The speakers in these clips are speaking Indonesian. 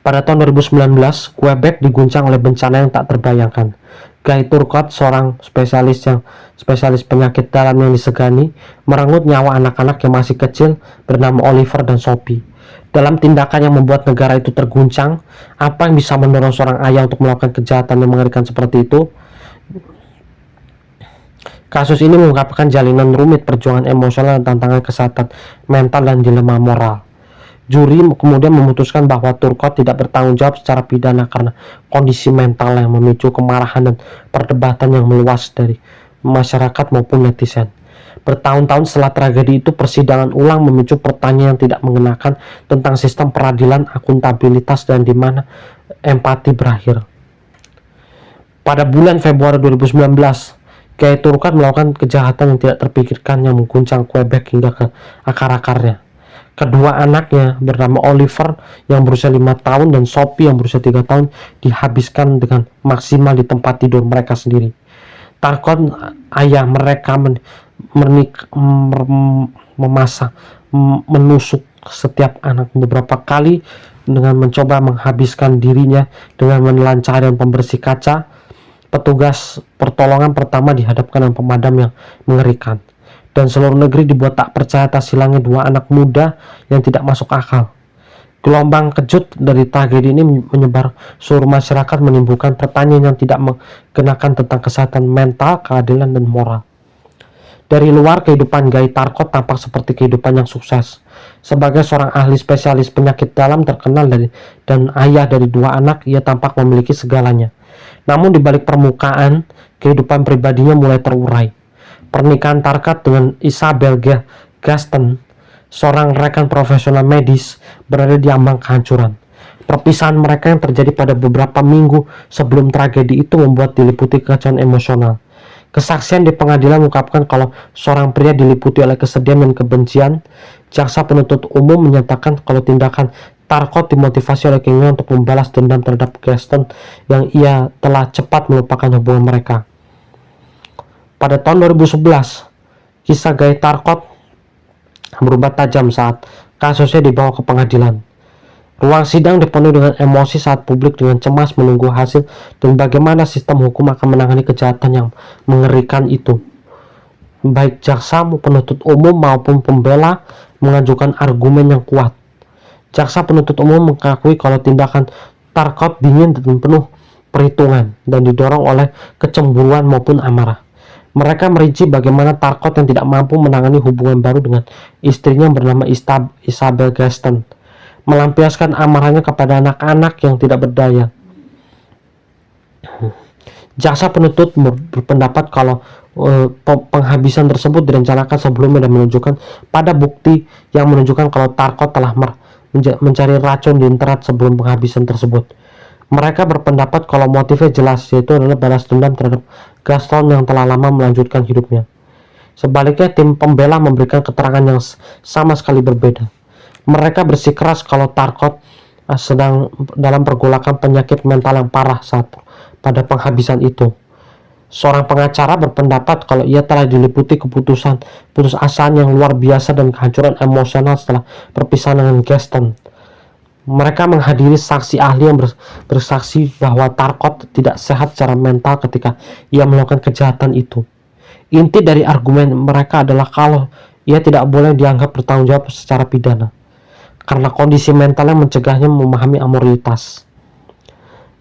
Pada tahun 2019, Quebec diguncang oleh bencana yang tak terbayangkan. Guy Turcotte, seorang spesialis penyakit dalam yang disegani, merenggut nyawa anak-anak yang masih kecil bernama Oliver dan Sophie. Dalam tindakan yang membuat negara itu terguncang, apa yang bisa mendorong seorang ayah untuk melakukan kejahatan yang mengerikan seperti itu? Kasus ini mengungkapkan jalinan rumit perjuangan emosional dan tantangan kesehatan mental dan dilema moral. Juri kemudian memutuskan bahwa Turcotte tidak bertanggung jawab secara pidana karena kondisi mental yang memicu kemarahan dan perdebatan yang meluas dari masyarakat maupun netizen. Bertahun-tahun setelah tragedi itu, persidangan ulang memicu pertanyaan yang tidak mengenakan tentang sistem peradilan, akuntabilitas, dan di mana empati berakhir. Pada bulan Februari 2019, Guy Turcotte melakukan kejahatan yang tidak terpikirkan yang mengguncang Quebec hingga ke akar-akarnya. Kedua anaknya bernama Oliver yang berusia 5 tahun dan Sophie yang berusia 3 tahun dihabiskan dengan maksimal di tempat tidur mereka sendiri. Turcotte, ayah mereka, menusuk setiap anak beberapa kali dengan mencoba menghabiskan dirinya dengan menelan cairan pembersih kaca. Petugas pertolongan pertama dihadapkan dengan pemadam yang mengerikan, dan seluruh negeri dibuat tak percaya atas hilangnya dua anak muda yang tidak masuk akal. Gelombang kejut dari tragedi ini menyebar seluruh masyarakat, menimbulkan pertanyaan yang tidak mengenakan tentang kesehatan mental, keadilan, dan moral. Dari luar, kehidupan Guy Turcotte tampak seperti kehidupan yang sukses. Sebagai seorang ahli spesialis penyakit dalam terkenal dan ayah dari dua anak, ia tampak memiliki segalanya. Namun di balik permukaan, kehidupan pribadinya mulai terurai. Pernikahan Turcotte dengan Isabelle Gaston, seorang rekan profesional medis, berada di ambang kehancuran. Perpisahan mereka yang terjadi pada beberapa minggu sebelum tragedi itu membuat diliputi kekacauan emosional. Kesaksian di pengadilan mengungkapkan kalau seorang pria diliputi oleh kesedihan dan kebencian. Jaksa penuntut umum menyatakan kalau tindakan Turcotte dimotivasi oleh keinginan untuk membalas dendam terhadap Gaston yang ia telah cepat melupakan hubungan mereka. Pada tahun 2011, kisah Guy Turcotte berubah tajam saat kasusnya dibawa ke pengadilan. Ruang sidang dipenuhi dengan emosi saat publik dengan cemas menunggu hasil dan bagaimana sistem hukum akan menangani kejahatan yang mengerikan itu. Baik jaksa, penuntut umum maupun pembela mengajukan argumen yang kuat. Jaksa penuntut umum mengakui kalau tindakan Turcotte dingin dan penuh perhitungan dan didorong oleh kecemburuan maupun amarah. Mereka merinci bagaimana Turcotte yang tidak mampu menangani hubungan baru dengan istrinya bernama Isabelle Gaston melampiaskan amarahnya kepada anak-anak yang tidak berdaya. Jaksa penuntut berpendapat kalau penghabisan tersebut direncanakan sebelumnya dan menunjukkan pada bukti yang menunjukkan kalau Turcotte telah mencari racun di internet sebelum penghabisan tersebut. Mereka berpendapat kalau motifnya jelas, yaitu adalah balas dendam terhadap Gaston yang telah lama melanjutkan hidupnya. Sebaliknya, tim pembela memberikan keterangan yang sama sekali berbeda. Mereka bersikeras kalau Turcotte sedang dalam pergolakan penyakit mental yang parah saat pada penghabisan itu. Seorang pengacara berpendapat kalau ia telah diliputi putus asaan yang luar biasa dan kehancuran emosional setelah perpisahan dengan Gaston. Mereka menghadiri saksi ahli yang bersaksi bahwa Turcotte tidak sehat secara mental ketika ia melakukan kejahatan itu. Inti dari argumen mereka adalah kalau ia tidak boleh dianggap bertanggung jawab secara pidana karena kondisi mentalnya mencegahnya memahami amoralitas.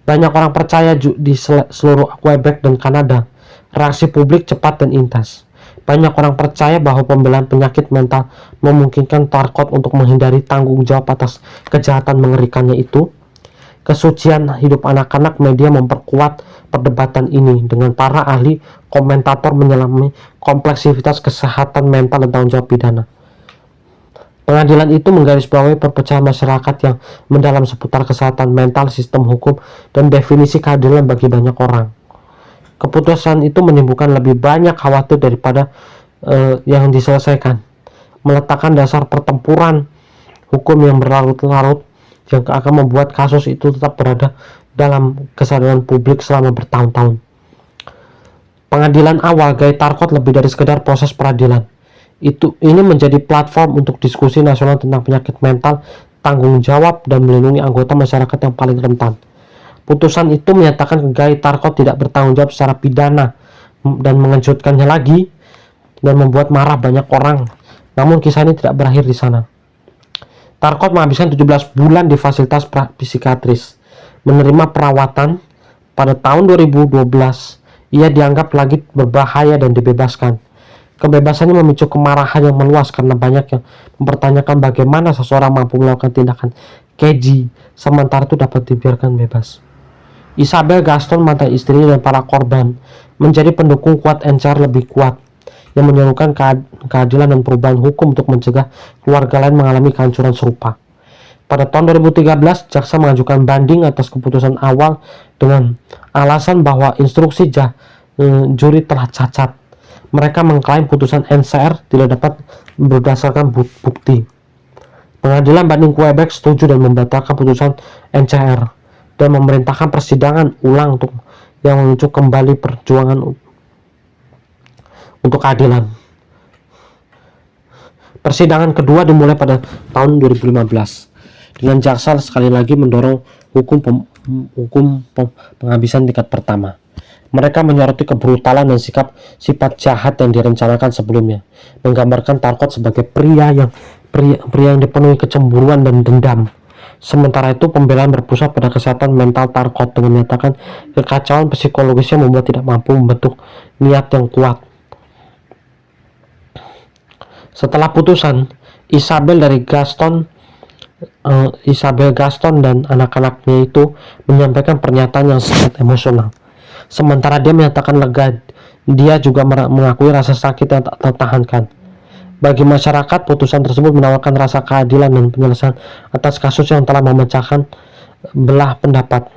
Banyak orang percaya di seluruh Quebec dan Kanada, reaksi publik cepat dan intens. Banyak orang percaya bahwa pembelaan penyakit mental memungkinkan Turcotte untuk menghindari tanggung jawab atas kejahatan mengerikannya itu. Kesucian hidup anak-anak media memperkuat perdebatan ini dengan para ahli komentator menyelami kompleksitas kesehatan mental dan tanggung jawab pidana. Pengadilan itu menggarisbawahi perpecahan masyarakat yang mendalam seputar kesehatan mental, sistem hukum, dan definisi keadilan bagi banyak orang. Keputusan itu menimbulkan lebih banyak khawatir daripada yang diselesaikan, meletakkan dasar pertempuran hukum yang berlarut-larut yang akan membuat kasus itu tetap berada dalam kesadaran publik selama bertahun-tahun. Pengadilan awal Guy Turcotte lebih dari sekedar proses peradilan. Ini menjadi platform untuk diskusi nasional tentang penyakit mental bertanggung jawab dan melindungi anggota masyarakat yang paling rentan. Putusan itu menyatakan Guy Tarkot tidak bertanggung jawab secara pidana dan mengejutkannya lagi dan membuat marah banyak orang. Namun kisah ini tidak berakhir di sana. Tarkot menghabiskan 17 bulan di fasilitas psikiatris, menerima perawatan. Pada tahun 2012, ia dianggap lagi berbahaya dan dibebaskan. Kebebasannya memicu kemarahan yang meluas karena banyak yang mempertanyakan bagaimana seseorang mampu melakukan tindakan keji sementara itu dapat dibiarkan bebas. Isabel Gaston, mantan istri dan para korban, menjadi pendukung kuat NCR lebih kuat yang menyerukan keadilan dan perubahan hukum untuk mencegah keluarga lain mengalami kehancuran serupa. Pada tahun 2013, jaksa mengajukan banding atas keputusan awal dengan alasan bahwa instruksi juri telah cacat. Mereka mengklaim putusan NCR tidak dapat berdasarkan bukti. Pengadilan banding Quebec setuju dan membatalkan putusan NCR dan memerintahkan persidangan ulang yang memicu kembali perjuangan untuk keadilan. Persidangan kedua dimulai pada tahun 2015 dengan jaksa sekali lagi mendorong hukum penghabisan tingkat pertama. Mereka menyoroti kebrutalan dan sifat jahat yang direncanakan sebelumnya, menggambarkan Tarkot sebagai pria yang dipenuhi kecemburuan dan dendam. Sementara itu, pembelaan berpusat pada kesehatan mental Tarkot dengan menyatakan kekacauan psikologisnya membuat tidak mampu membentuk niat yang kuat. Setelah putusan, Isabel Gaston dan anak-anaknya itu menyampaikan pernyataan yang sangat emosional. Sementara dia menyatakan lega, dia juga mengakui rasa sakit yang tak tertahankan. Bagi masyarakat, putusan tersebut menawarkan rasa keadilan dan penyelesaian atas kasus yang telah memecahkan belah pendapat.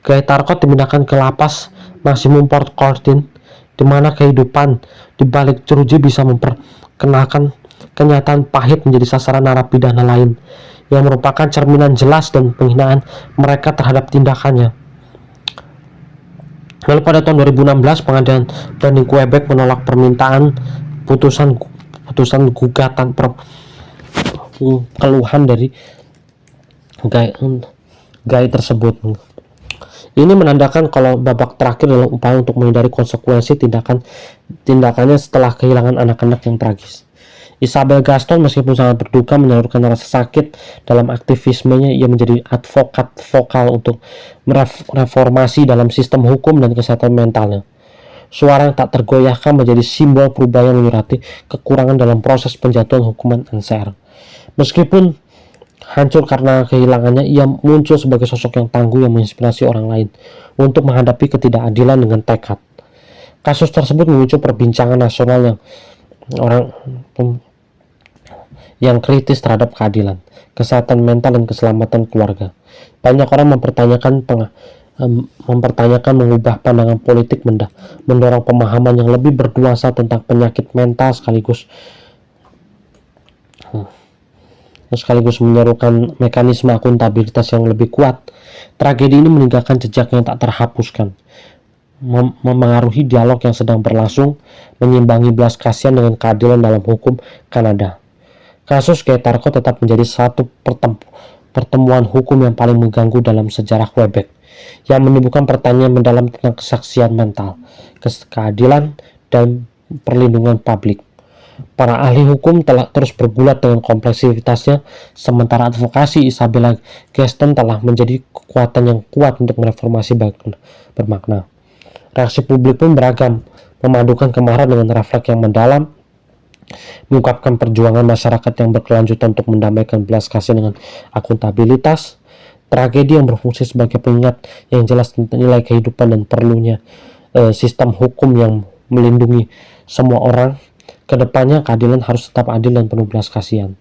Guy Tarkot dipindahkan ke lapas maksimum Port Courtin, di mana kehidupan di balik jeruji bisa memperkenalkan kenyataan pahit menjadi sasaran narapidana lain, yang merupakan cerminan jelas dan penghinaan mereka terhadap tindakannya. Lalu pada tahun 2016, pengadilan banding Quebec menolak permintaan putusan gugatan keluhan dari Guy tersebut. Ini menandakan kalau babak terakhir dalam upaya untuk menghindari konsekuensi tindakannya setelah kehilangan anak-anak yang tragis. Isabel Gaston meskipun sangat berduka menyalurkan rasa sakit dalam aktivismenya. Ia menjadi advokat vokal untuk reformasi dalam sistem hukum dan kesehatan mentalnya. Suara yang tak tergoyahkan menjadi simbol perubahan yang menyurati kekurangan dalam proses penjatuhan hukuman NCR. Meskipun hancur karena kehilangannya, ia muncul sebagai sosok yang tangguh yang menginspirasi orang lain untuk menghadapi ketidakadilan dengan tekad. Kasus tersebut memicu perbincangan nasional yang kritis terhadap keadilan, kesehatan mental, dan keselamatan keluarga. Banyak orang mempertanyakan mengubah pandangan politik, mendorong pemahaman yang lebih bernuansa tentang penyakit mental sekaligus menyerukan mekanisme akuntabilitas yang lebih kuat. Tragedi ini meninggalkan jejak yang tak terhapuskan, memengaruhi dialog yang sedang berlangsung, menyimbangi belas kasihan dengan keadilan dalam hukum Kanada. Kasus Guy Tarkot tetap menjadi satu pertemuan hukum yang paling mengganggu dalam sejarah Quebec, yang menimbulkan pertanyaan mendalam tentang kesaksian mental, keadilan, dan perlindungan publik. Para ahli hukum telah terus bergulat dengan kompleksitasnya, sementara advokasi Isabella Gaston telah menjadi kekuatan yang kuat untuk mereformasi bermakna. Reaksi publik pun beragam, memadukan kemarahan dengan refleks yang mendalam, mengungkapkan perjuangan masyarakat yang berkelanjutan untuk mendamaikan belas kasihan dengan akuntabilitas. Tragedi yang berfungsi sebagai pengingat yang jelas tentang nilai kehidupan dan perlunya sistem hukum yang melindungi semua orang. Kedepannya keadilan harus tetap adil dan penuh belas kasihan.